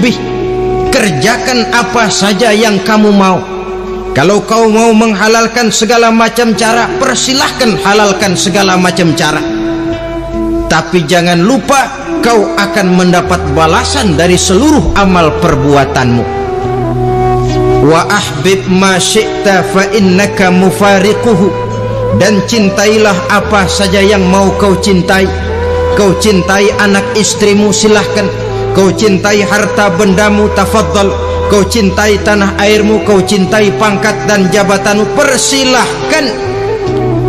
bih, kerjakan apa saja yang kamu mau. Kalau kau mau menghalalkan segala macam cara, persilahkan halalkan segala macam cara. Tapi jangan lupa kau akan mendapat balasan dari seluruh amal perbuatanmu. Wa ahbib ma syi'ta fa innaka mufariquhu. Dan cintailah apa saja yang mau kau cintai. Kau cintai anak istrimu, silahkan. Kau cintai harta bendamu, tafadhal. Kau cintai tanah airmu, kau cintai pangkat dan jabatanmu, persilahkan.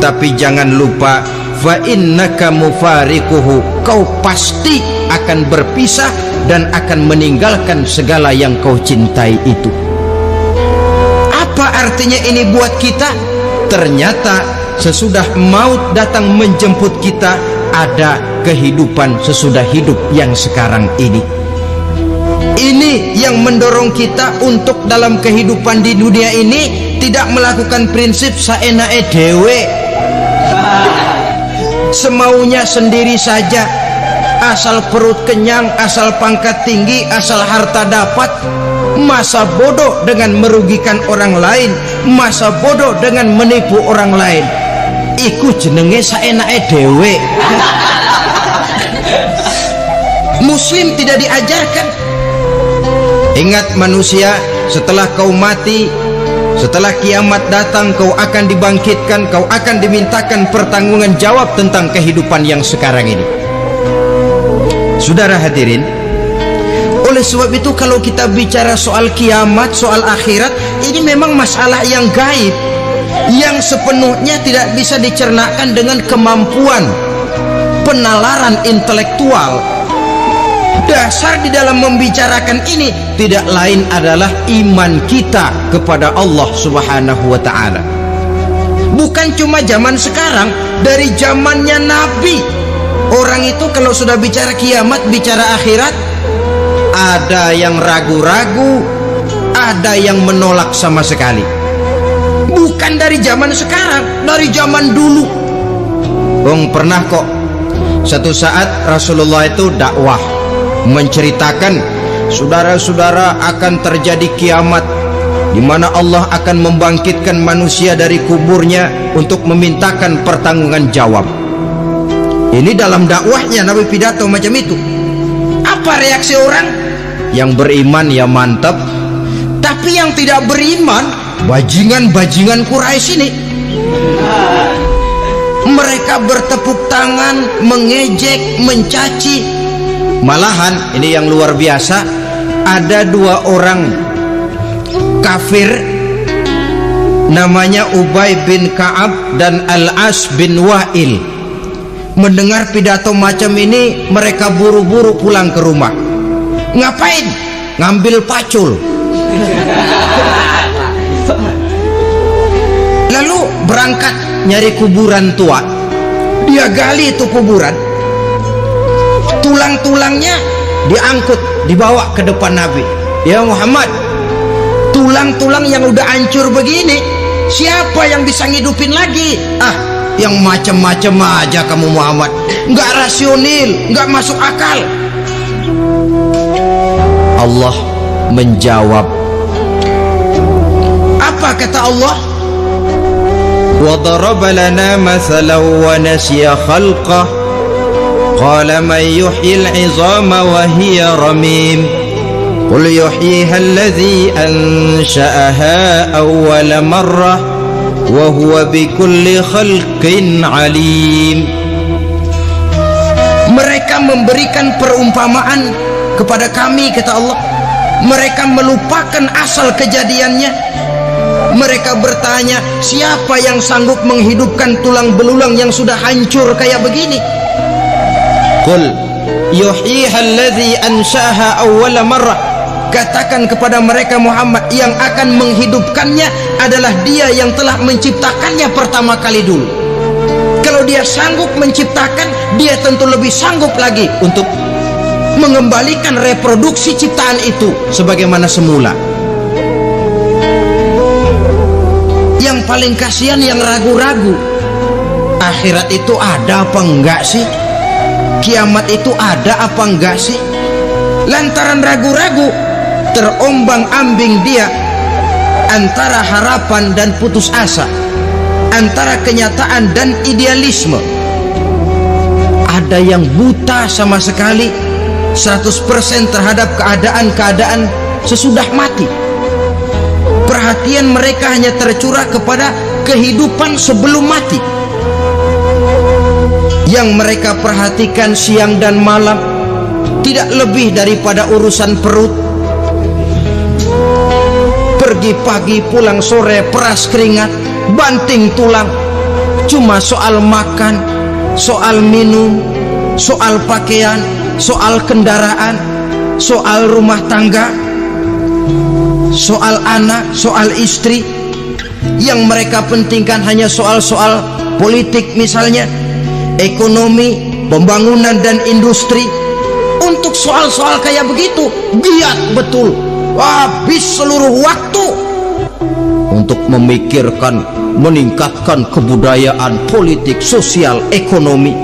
Tapi jangan lupa, fa innaka mufariquhu, kau pasti akan berpisah dan akan meninggalkan segala yang kau cintai itu. Apa artinya ini buat kita? Ternyata sesudah maut datang menjemput kita, ada kehidupan sesudah hidup yang sekarang ini. Ini yang mendorong kita untuk dalam kehidupan di dunia ini tidak melakukan prinsip saenake dewe, semaunya sendiri saja, asal perut kenyang, asal pangkat tinggi, asal harta dapat. Masa bodoh dengan merugikan orang lain, masa bodoh dengan menipu orang lain. Iku jenenge saenake dewe. Muslim tidak diajarkan. Ingat manusia, setelah kau mati, setelah kiamat datang, kau akan dibangkitkan, kau akan dimintakan pertanggungan jawab tentang kehidupan yang sekarang ini. Saudara hadirin, oleh sebab itu kalau kita bicara soal kiamat, soal akhirat, ini memang masalah yang gaib, yang sepenuhnya tidak bisa dicernakan dengan kemampuan penalaran intelektual. Dasar di dalam membicarakan ini tidak lain adalah iman kita kepada Allah Subhanahu wa ta'ala. Bukan cuma zaman sekarang, dari zamannya Nabi, orang itu kalau sudah bicara kiamat, bicara akhirat, ada yang ragu-ragu, ada yang menolak sama sekali. Bukan dari zaman sekarang, dari zaman dulu. Pernah kok satu saat Rasulullah itu dakwah menceritakan, saudara-saudara, akan terjadi kiamat di mana Allah akan membangkitkan manusia dari kuburnya untuk memintakan pertanggungan jawab. Ini dalam dakwahnya Nabi pidato macam itu. Apa reaksi orang? Yang beriman ya mantap, tapi yang tidak beriman, bajingan-bajingan Quraisy ini, mereka bertepuk tangan, mengejek, mencaci. Malahan ini yang luar biasa, ada dua orang kafir namanya Ubay bin Ka'ab dan Al-As bin Wa'il. Mendengar pidato macam ini, mereka buru-buru pulang ke rumah. Ngapain? Ngambil pacul. Lalu berangkat nyari kuburan tua. Dia gali itu kuburan, tulang-tulangnya diangkut, dibawa ke depan Nabi. Ya Muhammad, tulang-tulang yang udah hancur begini, siapa yang bisa ngidupin lagi? Yang macam-macam aja kamu Muhammad, nggak rasional, nggak masuk akal. Allah menjawab. Apa kata Allah? Wa daraba lana mathalan wa nasiya khalqah qala man yuhyil 'izama wa hiya ramim qul yuhyiha alladhi ansha'aha awwala marrah wa huwa bikulli khalqin 'alim. Mereka memberikan perumpamaan kepada kami, kata Allah. Mereka melupakan asal kejadiannya. Mereka bertanya, siapa yang sanggup menghidupkan tulang belulang yang sudah hancur kayak begini? Qul yuhyiha alladhi ansha'aha awwala marrah. Katakan kepada mereka Muhammad, yang akan menghidupkannya adalah Dia yang telah menciptakannya pertama kali dulu. Kalau Dia sanggup menciptakan, Dia tentu lebih sanggup lagi untuk mengembalikan reproduksi ciptaan itu sebagaimana semula. Yang paling kasihan yang ragu-ragu, akhirat itu ada apa enggak sih? Kiamat itu ada apa enggak sih? Lantaran ragu-ragu, terombang-ambing dia antara harapan dan putus asa, antara kenyataan dan idealisme. Ada yang buta sama sekali 100% terhadap keadaan-keadaan sesudah mati. Perhatian mereka hanya tercurah kepada kehidupan sebelum mati. Yang mereka perhatikan siang dan malam tidak lebih daripada urusan perut. Pergi pagi pulang sore, peras keringat, banting tulang. Cuma soal makan, soal minum, soal pakaian, soal kendaraan, soal rumah tangga, soal anak, soal istri. Yang mereka pentingkan hanya soal-soal politik misalnya, ekonomi, pembangunan dan industri. Untuk soal-soal kayak begitu giat betul, habis seluruh waktu untuk memikirkan meningkatkan kebudayaan, politik, sosial, ekonomi.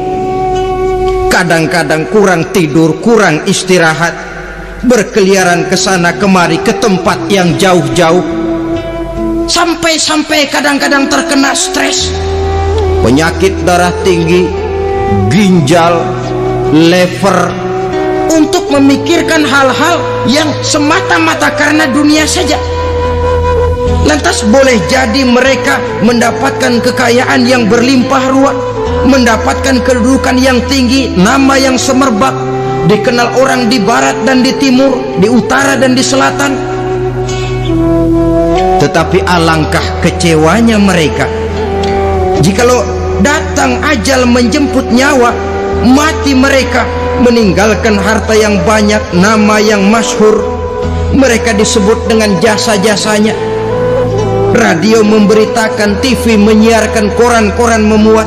Kadang-kadang kurang tidur, kurang istirahat, berkeliaran ke sana kemari ke tempat yang jauh-jauh, sampai-sampai kadang-kadang terkena stres, penyakit darah tinggi, ginjal, lever, untuk memikirkan hal-hal yang semata-mata karena dunia saja. Lantas boleh jadi mereka mendapatkan kekayaan yang berlimpah ruah, mendapatkan kedudukan yang tinggi, nama yang semerbak, dikenal orang di barat dan di timur, di utara dan di selatan. Tetapi alangkah kecewanya mereka jikalau datang ajal menjemput nyawa, mati mereka, meninggalkan harta yang banyak, nama yang masyhur. Mereka disebut dengan jasa-jasanya. Radio memberitakan, TV menyiarkan, koran-koran memuat.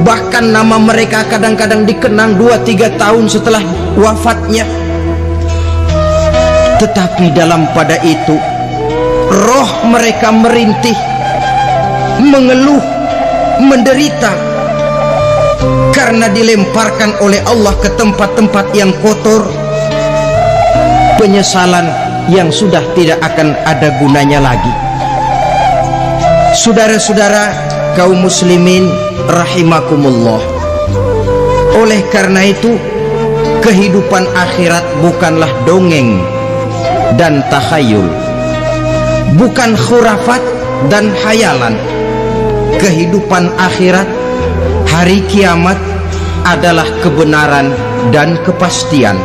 Bahkan nama mereka kadang-kadang dikenang 2-3 tahun setelah wafatnya. Tetapi dalam pada itu roh mereka merintih, mengeluh, menderita, karena dilemparkan oleh Allah ke tempat-tempat yang kotor, penyesalan yang sudah tidak akan ada gunanya lagi. Saudara-saudara kaum muslimin rahimakumullah, oleh karena itu kehidupan akhirat bukanlah dongeng dan takhayul, bukan khurafat dan khayalan. Kehidupan akhirat, hari kiamat adalah kebenaran dan kepastian.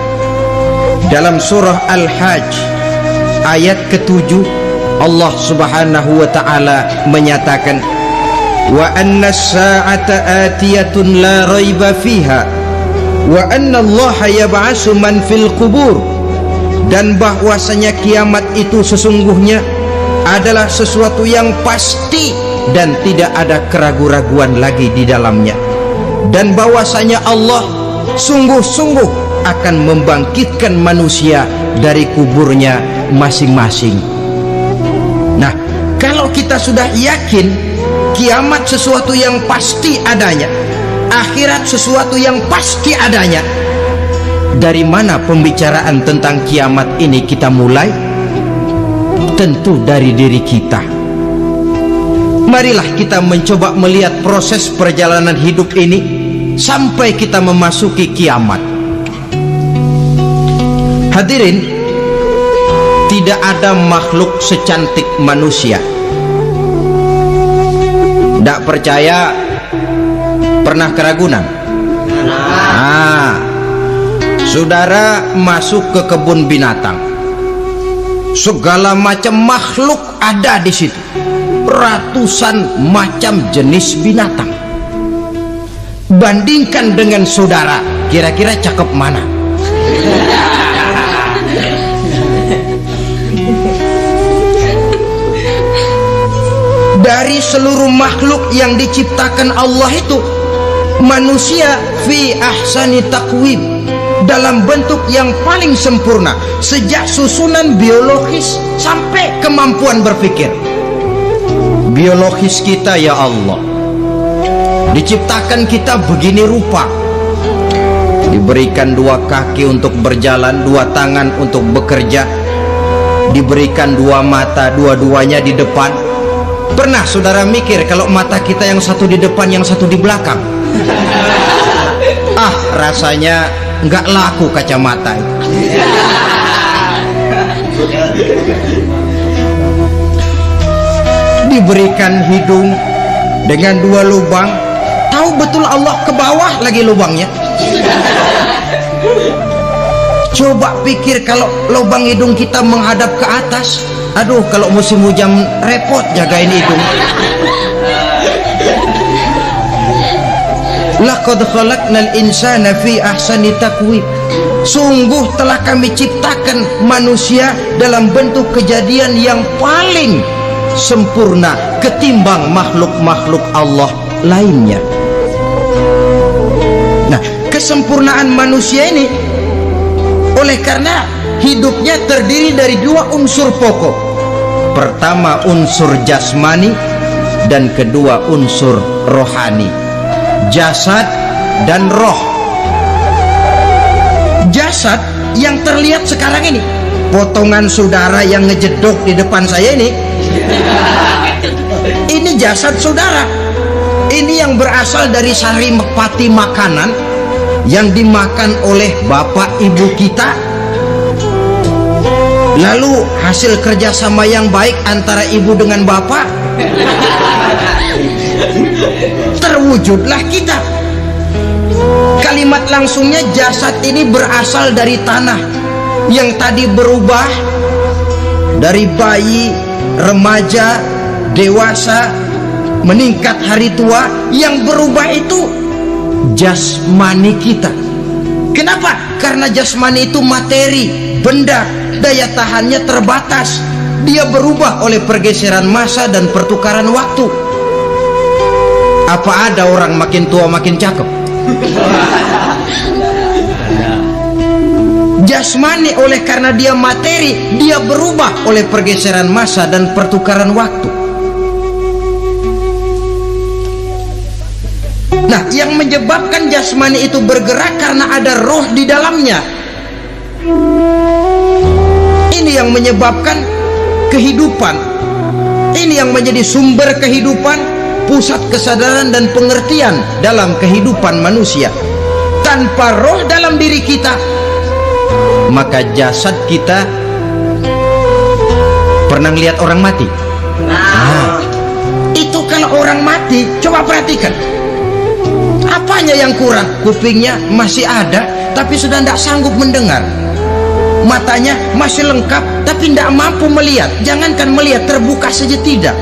Dalam surah Al-Hajj ayat ke-7, Allah subhanahu wa ta'ala menyatakan, wa anna as-sa'ata atiyatun la raiba fiha wa anna allaha yab'asu man fil qubur. Dan bahwasanya kiamat itu sesungguhnya adalah sesuatu yang pasti dan tidak ada keraguan-raguan lagi di dalamnya, dan bahwasanya Allah sungguh-sungguh akan membangkitkan manusia dari kuburnya masing-masing. Nah, kalau kita sudah yakin kiamat sesuatu yang pasti adanya, akhirat sesuatu yang pasti adanya, dari mana pembicaraan tentang kiamat ini kita mulai? Tentu dari diri kita. Marilah kita mencoba melihat proses perjalanan hidup ini sampai kita memasuki kiamat. Hadirin, tidak ada makhluk secantik manusia. Tidak percaya? Pernah ke Ragunan? Saudara masuk ke kebun binatang, segala macam makhluk ada di situ, ratusan macam jenis binatang. Bandingkan dengan saudara, kira-kira cakep mana? Dari seluruh makhluk yang diciptakan Allah itu, manusia fi ahsani taqwim, dalam bentuk yang paling sempurna, sejak susunan biologis sampai kemampuan berpikir. Biologis kita ya Allah, diciptakan kita begini rupa, diberikan 2 kaki untuk berjalan, 2 tangan untuk bekerja, diberikan 2 mata, dua-duanya di depan. Pernah saudara mikir kalau mata kita yang satu di depan, yang satu di belakang? Rasanya nggak laku kacamata itu. Diberikan hidung dengan 2 lubang, tahu betul Allah ke bawah lagi lubangnya. Coba pikir kalau lubang hidung kita menghadap ke atas. Aduh, kalau musim hujan repot jagain hidung. Laqad khalaqnal insana fi ahsani taqwim. Sungguh telah kami ciptakan manusia dalam bentuk kejadian yang paling sempurna ketimbang makhluk-makhluk Allah lainnya. Nah, kesempurnaan manusia ini oleh karena hidupnya terdiri dari 2 unsur pokok. Pertama unsur jasmani dan kedua unsur rohani, jasad dan roh. Jasad yang terlihat sekarang ini, potongan saudara yang ngejedok di depan saya ini jasad saudara. Ini yang berasal dari sari mepati makanan yang dimakan oleh bapak ibu kita, lalu hasil kerjasama yang baik antara ibu dengan bapak, terwujudlah kita. Kalimat langsungnya, jasad ini berasal dari tanah yang tadi berubah dari bayi, remaja, dewasa, meningkat hari tua. Yang berubah itu jasmani kita. Kenapa? Karena jasmani itu materi, benda, daya tahannya terbatas. Dia berubah oleh pergeseran masa dan pertukaran waktu. Apa ada orang makin tua makin cakep? Jasmani oleh karena dia materi, dia berubah oleh pergeseran masa dan pertukaran waktu. Nah, yang menyebabkan jasmani itu bergerak karena ada roh di dalamnya. Ini yang menyebabkan kehidupan. Ini yang menjadi sumber kehidupan, pusat kesadaran dan pengertian dalam kehidupan manusia. Tanpa roh dalam diri kita, maka jasad kita. Pernah lihat orang mati? Nah, itu kalau orang mati, coba perhatikan. Apanya yang kurang? Kupingnya masih ada, tapi sudah tidak sanggup mendengar. Matanya masih lengkap, tapi tidak mampu melihat. Jangankan melihat, terbuka saja tidak.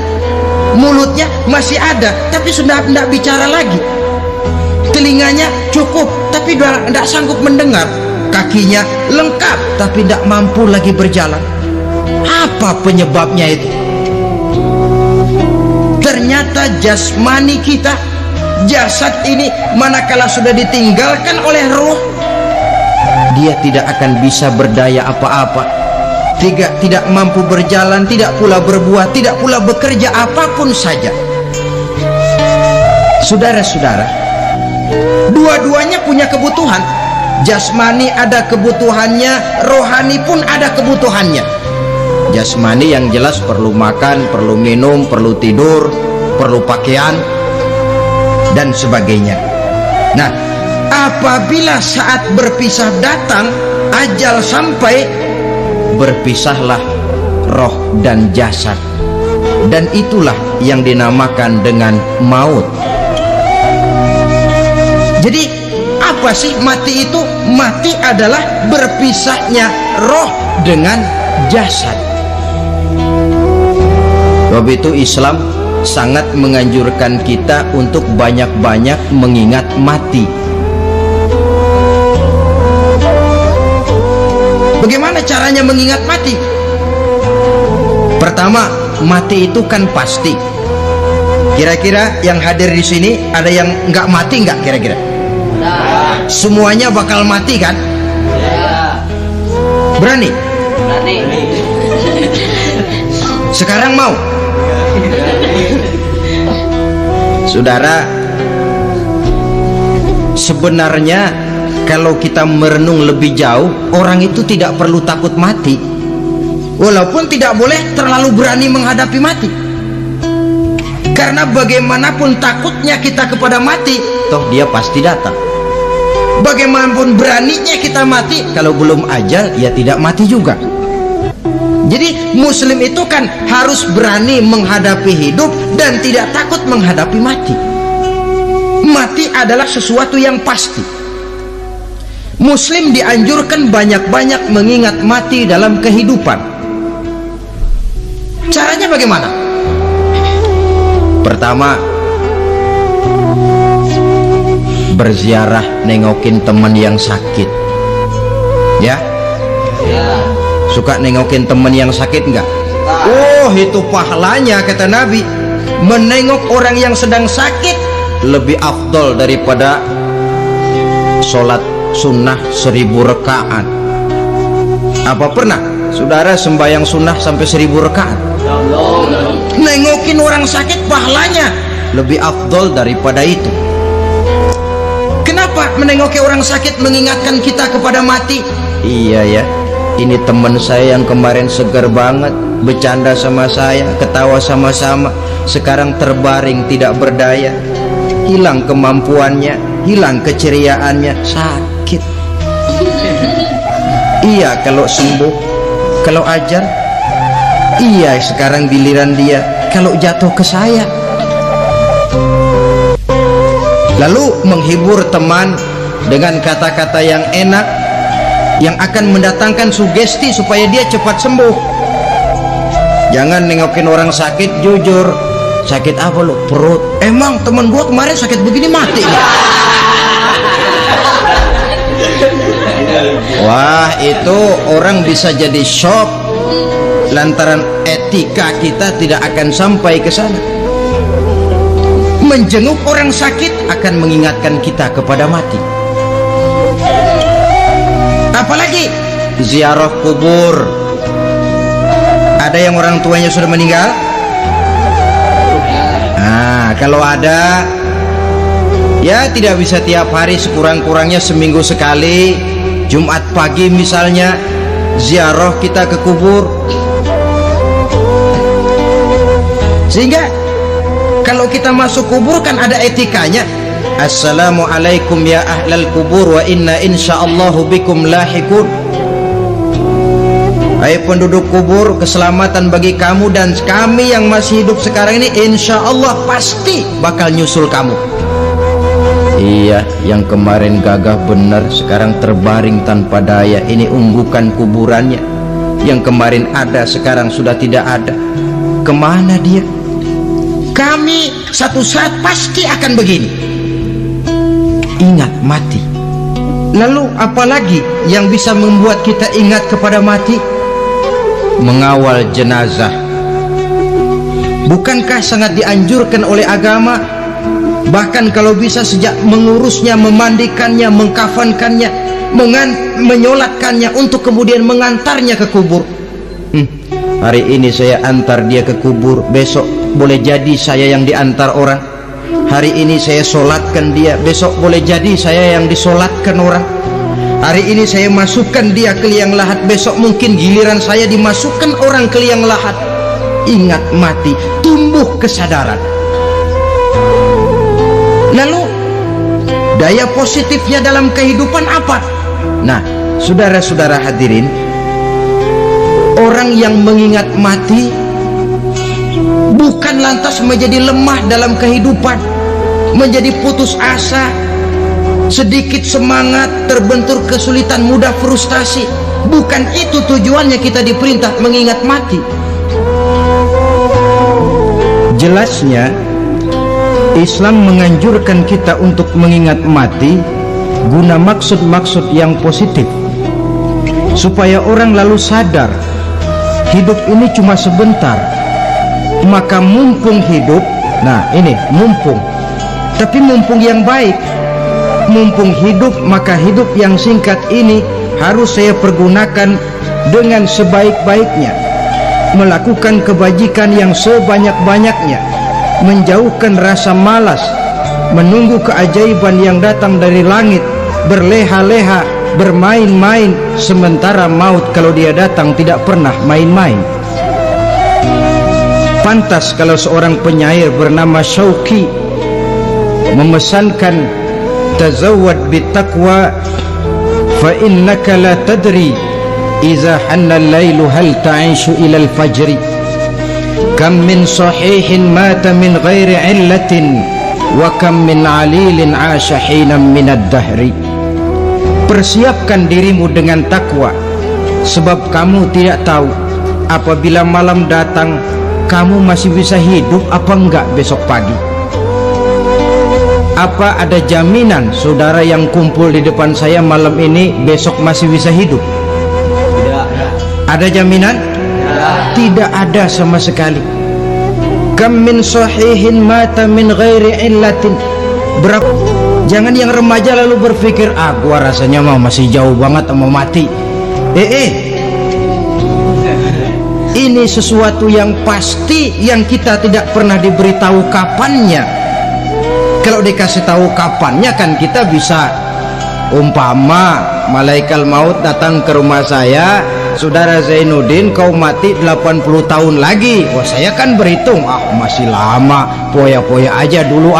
Mulutnya masih ada, tapi sudah tidak bicara lagi. Telinganya cukup, tapi tidak sanggup mendengar. Kakinya lengkap, tapi tidak mampu lagi berjalan. Apa penyebabnya itu? Ternyata jasmani kita, jasad ini, manakala sudah ditinggalkan oleh roh, dia tidak akan bisa berdaya apa-apa, tidak mampu berjalan, tidak pula berbuat, tidak pula bekerja apapun saja. Saudara-saudara, dua-duanya punya kebutuhan. Jasmani ada kebutuhannya, rohani pun ada kebutuhannya. Jasmani yang jelas perlu makan, perlu minum, perlu tidur, perlu pakaian dan sebagainya. Nah, apabila saat berpisah datang, ajal sampai, berpisahlah roh dan jasad, dan itulah yang dinamakan dengan maut. Jadi apa sih mati itu? Mati adalah berpisahnya roh dengan jasad. Sebab itu Islam sangat menganjurkan kita untuk banyak-banyak mengingat mati. Bagaimana caranya mengingat mati? Pertama, mati itu kan pasti. Kira-kira yang hadir di sini ada yang nggak mati nggak? Kira-kira? Semuanya bakal mati kan? Berani? Berani. Sekarang mau? Saudara, sebenarnya kalau kita merenung lebih jauh, orang itu tidak perlu takut mati, walaupun tidak boleh terlalu berani menghadapi mati. Karena bagaimanapun takutnya kita kepada mati, toh dia pasti datang. Bagaimanapun beraninya kita mati, kalau belum ajal ya tidak mati juga. Jadi muslim itu kan harus berani menghadapi hidup dan tidak takut menghadapi mati. Mati adalah sesuatu yang pasti. Muslim dianjurkan banyak-banyak mengingat mati dalam kehidupan. Caranya bagaimana? Pertama, berziarah, nengokin teman yang sakit. Ya? Suka nengokin teman yang sakit enggak? Oh, itu pahalanya kata Nabi. Menengok orang yang sedang sakit lebih afdol daripada sholat sunnah 1000 rakaat. Apa pernah saudara sembahyang sunnah sampai 1000 rakaat? Nengokin orang sakit pahalanya lebih afdol daripada itu. Kenapa menengoki orang sakit mengingatkan kita kepada mati? Iya ya, ini teman saya yang kemarin segar banget, bercanda sama saya, ketawa sama-sama, sekarang terbaring tidak berdaya, hilang kemampuannya, hilang keceriaannya, sakit. Iya kalau sembuh, kalau ajar. Iya sekarang giliran dia, kalau jatuh ke saya. Lalu menghibur teman dengan kata-kata yang enak, yang akan mendatangkan sugesti supaya dia cepat sembuh. Jangan nengokin orang sakit, jujur, sakit apa lu? Perut. Emang teman gua kemarin sakit begini mati. Wah, itu orang bisa jadi shock lantaran etika kita tidak akan sampai ke sana. Menjenguk orang sakit akan mengingatkan kita kepada mati. Apalagi ziarah kubur. Ada yang orang tuanya sudah meninggal? Nah, kalau ada, ya tidak bisa tiap hari, sekurang-kurangnya seminggu sekali. Jumat pagi misalnya, ziarah kita ke kubur. Sehingga kalau kita masuk kubur kan ada etikanya. Assalamualaikum ya ahlal kubur wa inna insyaallahu bikum lahikun. Hai penduduk kubur, keselamatan bagi kamu dan kami yang masih hidup sekarang ini insyaallah pasti bakal nyusul kamu. Iya, yang kemarin gagah benar sekarang terbaring tanpa daya. Ini unggukan kuburannya. Yang kemarin ada sekarang sudah tidak ada. Kemana dia? Kami satu saat pasti akan begini. Ingat mati. Lalu apalagi yang bisa membuat kita ingat kepada mati? Mengawal jenazah. Bukankah sangat dianjurkan oleh agama? Bahkan kalau bisa sejak mengurusnya, memandikannya, mengkafankannya, menyolatkannya untuk kemudian mengantarnya ke kubur. Hari ini saya antar dia ke kubur, besok boleh jadi saya yang diantar orang. Hari ini saya solatkan dia, besok boleh jadi saya yang disolatkan orang. Hari ini saya masukkan dia ke liang lahat, besok mungkin giliran saya dimasukkan orang ke liang lahat. Ingat mati, tumbuh kesadaran. Lalu daya positifnya dalam kehidupan apa? Nah, saudara-saudara hadirin, orang yang mengingat mati bukan lantas menjadi lemah dalam kehidupan, menjadi putus asa, sedikit semangat, terbentur kesulitan, mudah frustasi. Bukan itu tujuannya kita diperintah mengingat mati. Jelasnya Islam menganjurkan kita untuk mengingat mati guna maksud-maksud yang positif, supaya orang lalu sadar hidup ini cuma sebentar. Maka mumpung hidup, nah ini mumpung, tapi mumpung yang baik. Mumpung hidup, maka hidup yang singkat ini harus saya pergunakan dengan sebaik-baiknya, melakukan kebajikan yang sebanyak-banyaknya, menjauhkan rasa malas, menunggu keajaiban yang datang dari langit, berleha-leha, bermain-main, sementara maut kalau dia datang tidak pernah main-main. Pantas kalau seorang penyair bernama Syauqi memesankan, tazawwad bittaqwa fa innaka la tadri iza hanna al-lailu hal ta'ishu ila al-fajri kam min sahihin mata min ghairi illatin wa kam min alilin 'asha hinan min ad-dahri. Persiapkan dirimu dengan takwa, sebab kamu tidak tahu apabila malam datang kamu masih bisa hidup apa enggak besok pagi. Apa ada jaminan saudara yang kumpul di depan saya malam ini besok masih bisa hidup? Tidak. Ada jaminan? Tidak ada sama sekali. Kam min sahihin mata min ghairi illatin. Berapa? Jangan yang remaja lalu berpikir, gua rasanya masih jauh banget mau mati. Ini sesuatu yang pasti yang kita tidak pernah diberitahu kapannya. Kalau dikasih tahu kapannya kan kita bisa, umpama malaikat maut datang ke rumah saya, saudara Zainuddin kau mati 80 tahun lagi. Wah, saya kan berhitung, masih lama, poya-poya aja dulu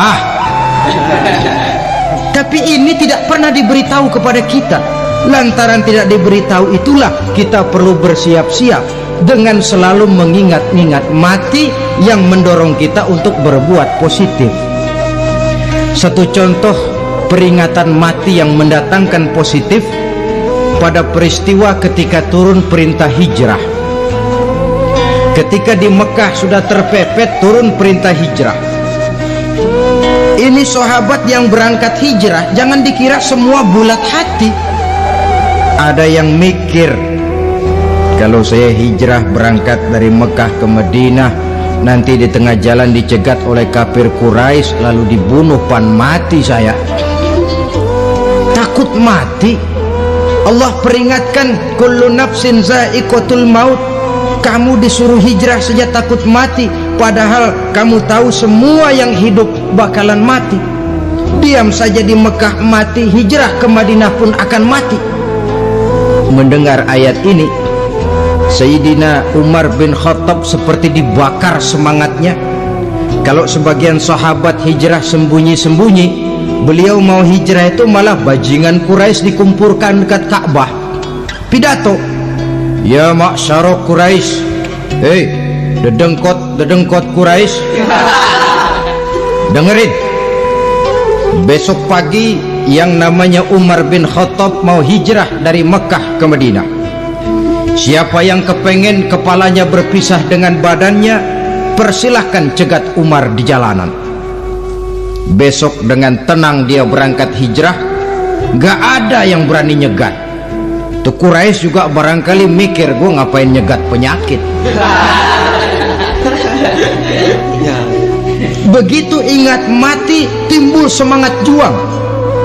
Tapi ini tidak pernah diberitahu kepada kita. Lantaran tidak diberitahu itulah kita perlu bersiap-siap dengan selalu mengingat-ingat mati yang mendorong kita untuk berbuat positif. Satu contoh peringatan mati yang mendatangkan positif pada peristiwa ketika turun perintah hijrah. Ketika di Mekah sudah terpepet turun perintah hijrah. Ini sahabat yang berangkat hijrah, jangan dikira semua bulat hati. Ada yang mikir, kalau saya hijrah berangkat dari Mekah ke Madinah, nanti di tengah jalan dicegat oleh kafir Quraisy lalu dibunuh, mati saya. Takut mati. Allah peringatkan, kullu nafsin za'iqatul maut. Kamu disuruh hijrah saja takut mati, padahal kamu tahu semua yang hidup bakalan mati. Diam saja di Mekah mati, hijrah ke Madinah pun akan mati. Mendengar ayat ini, Sayyidina Umar bin Khattab seperti dibakar semangatnya. Kalau sebagian sahabat hijrah sembunyi-sembunyi, beliau mau hijrah itu malah bajingan Quraisy dikumpulkan dekat Ka'bah. Pidato, ya ma'syara Quraisy, dedengkot Quraisy, dengerin, besok pagi yang namanya Umar bin Khattab mau hijrah dari Mekah ke Madinah. Siapa yang kepengen kepalanya berpisah dengan badannya, persilahkan cegat Umar di jalanan. Besok dengan tenang dia berangkat hijrah, gak ada yang berani nyegat. Tuh Quraisy juga barangkali mikir, gue ngapain nyegat penyakit. Begitu ingat mati, timbul semangat juang,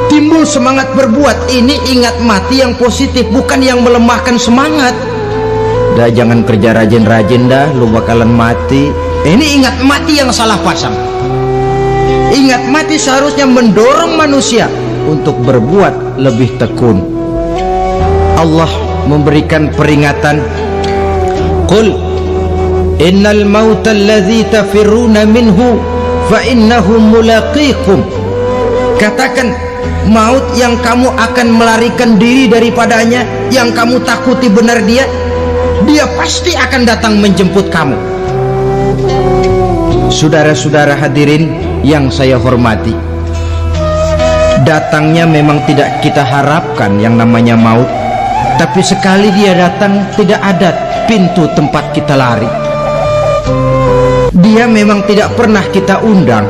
timbul semangat berbuat. Ini ingat mati yang positif, bukan yang melemahkan semangat. Dah jangan kerja rajin-rajin dah, lu bakalan mati. Ini ingat mati yang salah pasang. Ingat mati seharusnya mendorong manusia untuk berbuat lebih tekun. Allah memberikan peringatan, qul innal mauta alladzi tafirruna minhu fa innahu mulaqikum. Katakan, maut yang kamu akan melarikan diri daripadanya, yang kamu takuti benar dia pasti akan datang menjemput kamu. Saudara-saudara hadirin yang saya hormati, datangnya memang tidak kita harapkan yang namanya maut, tapi sekali dia datang tidak ada pintu tempat kita lari. Dia memang tidak pernah kita undang,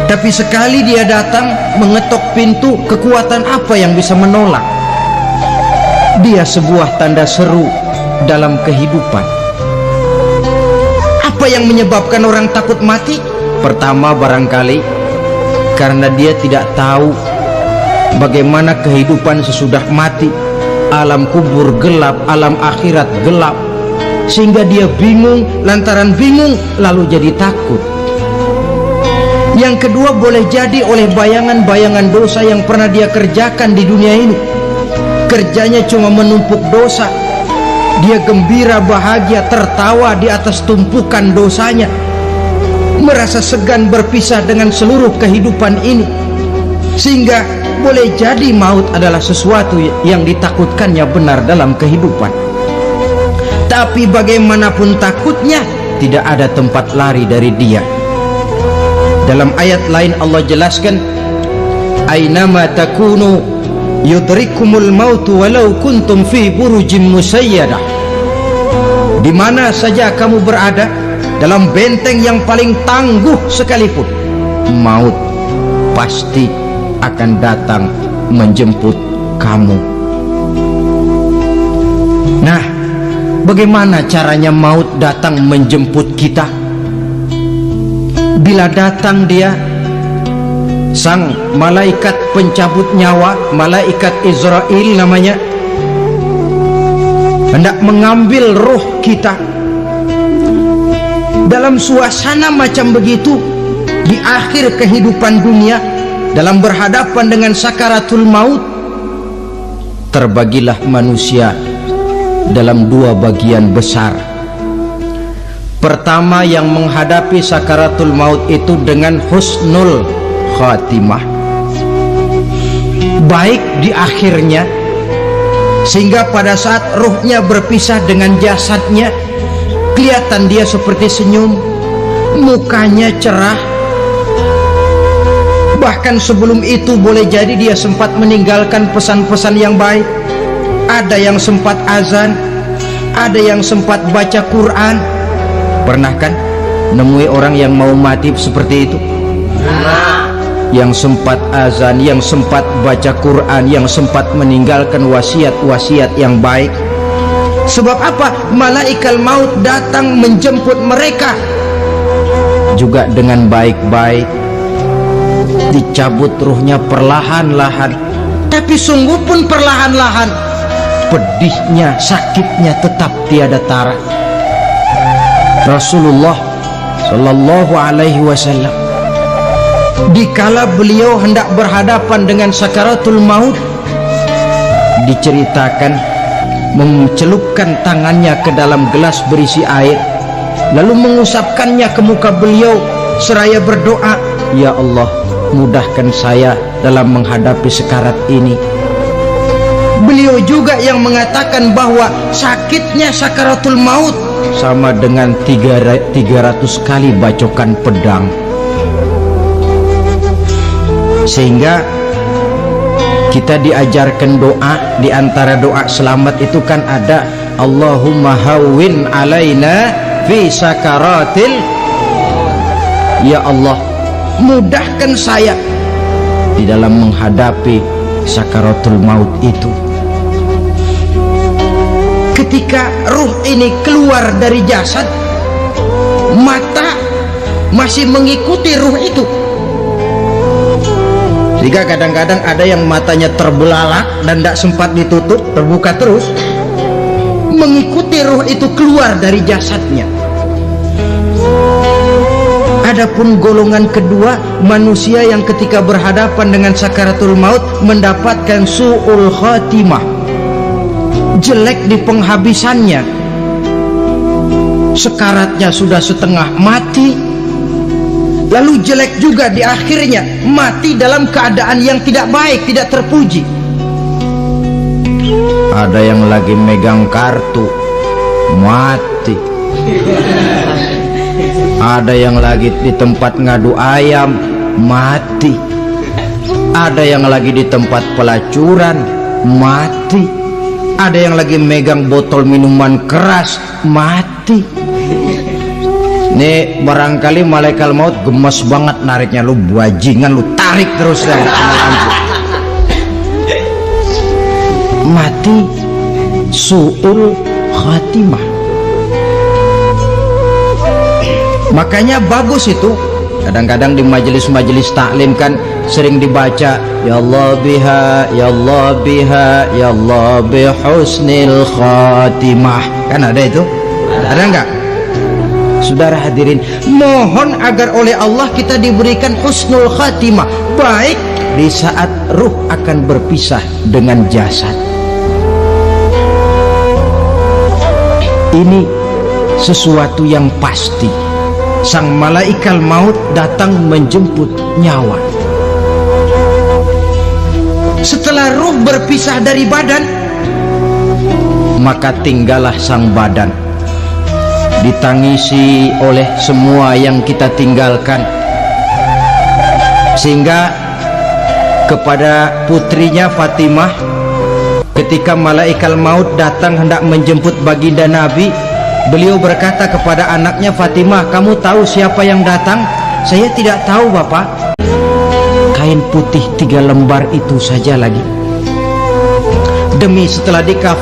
tapi sekali dia datang mengetok pintu, kekuatan apa yang bisa menolak? Dia sebuah tanda seru dalam kehidupan. Apa yang menyebabkan orang takut mati? Pertama barangkali karena dia tidak tahu bagaimana kehidupan sesudah mati. Alam kubur gelap, alam akhirat gelap, sehingga dia bingung. Lantaran bingung lalu jadi takut. Yang kedua, boleh jadi oleh bayangan-bayangan dosa yang pernah dia kerjakan di dunia ini. Kerjanya cuma menumpuk dosa. Dia gembira, bahagia, tertawa di atas tumpukan dosanya, merasa segan berpisah dengan seluruh kehidupan ini. Sehingga boleh jadi maut adalah sesuatu yang ditakutkannya benar dalam kehidupan. Tapi bagaimanapun takutnya, tidak ada tempat lari dari dia. Dalam ayat lain Allah jelaskan, "Ainama takunu yudrikumul mautu walau kuntum fi burujim musayyadah." Di mana saja kamu berada, dalam benteng yang paling tangguh sekalipun, maut pasti akan datang menjemput kamu. Nah, bagaimana caranya maut datang menjemput kita? Bila datang dia, sang malaikat pencabut nyawa, malaikat Israel namanya, hendak mengambil roh kita. Dalam suasana macam begitu, di akhir kehidupan dunia, dalam berhadapan dengan sakaratul maut, terbagilah manusia dalam dua bagian besar. Pertama, yang menghadapi sakaratul maut itu dengan husnul khatimah, baik di akhirnya, sehingga pada saat ruhnya berpisah dengan jasadnya, kelihatan dia seperti senyum, mukanya cerah. Bahkan sebelum itu boleh jadi dia sempat meninggalkan pesan-pesan yang baik. Ada yang sempat azan, ada yang sempat baca Quran. Pernah kan nemui orang yang mau mati seperti itu? Yang sempat azan, yang sempat baca Quran, yang sempat meninggalkan wasiat-wasiat yang baik. Sebab apa? Malaikat maut datang menjemput mereka juga dengan baik-baik. Dicabut ruhnya perlahan-lahan, tapi sungguh pun perlahan-lahan. Pedihnya, sakitnya tetap tiada tara. Rasulullah Sallallahu Alaihi Wasallam, dikala beliau hendak berhadapan dengan sakaratul maut, diceritakan mencelupkan tangannya ke dalam gelas berisi air, lalu mengusapkannya ke muka beliau seraya berdoa, "Ya Allah, mudahkan saya dalam menghadapi sekarat ini." Beliau juga yang mengatakan bahwa sakitnya sakaratul maut sama dengan 300 kali bacokan pedang. Sehingga kita diajarkan doa. Di antara doa selamat itu kan ada, Allahumma hawwin alaina fi sakaratil, ya Allah, mudahkan saya di dalam menghadapi sakaratul maut itu. Ketika ruh ini keluar dari jasad, mata masih mengikuti ruh itu. Sehingga kadang-kadang ada yang matanya terbelalak dan tidak sempat ditutup, terbuka terus, mengikuti ruh itu keluar dari jasadnya. Adapun golongan kedua, manusia yang ketika berhadapan dengan sakaratul maut mendapatkan su'ul khatimah, jelek di penghabisannya, sekaratnya sudah setengah mati, lalu jelek juga di akhirnya, mati dalam keadaan yang tidak baik, tidak terpuji. Ada yang lagi megang kartu, mati. Ada yang lagi di tempat ngadu ayam, mati. Ada yang lagi di tempat pelacuran, mati. Ada yang lagi megang botol minuman keras, mati. Nih barangkali malaikat maut gemes banget nariknya, lu bajingan, lu tarik terus ya. Mati su'ul khatimah. Makanya bagus itu, kadang-kadang di majelis-majelis taklim kan sering dibaca, ya Allah biha, ya Allah biha, ya Allah bihusnil khatimah. Kan ada itu? Ada enggak? Saudara hadirin, mohon agar oleh Allah kita diberikan husnul khatimah, baik di saat ruh akan berpisah dengan jasad. Ini sesuatu yang pasti. Sang malaikat maut datang menjemput nyawa. Setelah ruh berpisah dari badan, maka tinggallah sang badan, ditangisi oleh semua yang kita tinggalkan, sehingga kepada putrinya Fatimah, ketika malaikat maut datang hendak menjemput baginda Nabi, beliau berkata kepada anaknya, Fatimah, kamu tahu siapa yang datang? Saya tidak tahu, Bapak. Kain putih 3 lembar itu saja lagi. Demi setelah dikafan